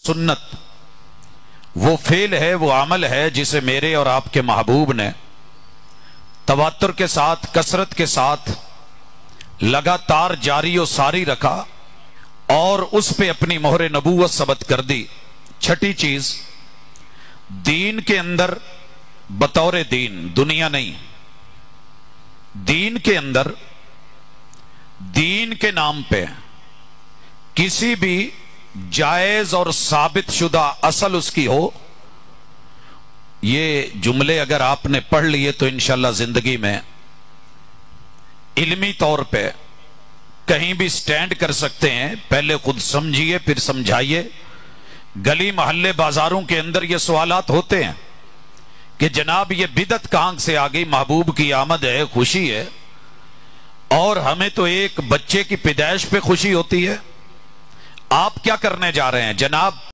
سنت وہ فعل ہے، وہ عمل ہے جسے میرے اور آپ کے محبوب نے تواتر کے ساتھ، کثرت کے ساتھ لگاتار جاری و ساری رکھا اور اس پہ اپنی مہر نبوت ثبت کر دی۔ چھٹی چیز، دین کے اندر بطور دین، دنیا نہیں، دین کے اندر دین کے نام پہ کسی بھی جائز اور ثابت شدہ اصل اس کی ہو، یہ جملے اگر آپ نے پڑھ لیے تو انشاءاللہ زندگی میں علمی طور پہ کہیں بھی سٹینڈ کر سکتے ہیں۔ پہلے خود سمجھیے پھر سمجھائیے۔ گلی محلے بازاروں کے اندر یہ سوالات ہوتے ہیں کہ جناب یہ بدعت کہاں سے آ گئی، محبوب کی آمد ہے، خوشی ہے، اور ہمیں تو ایک بچے کی پیدائش پہ خوشی ہوتی ہے، آپ کیا کرنے جا رہے ہیں جناب؟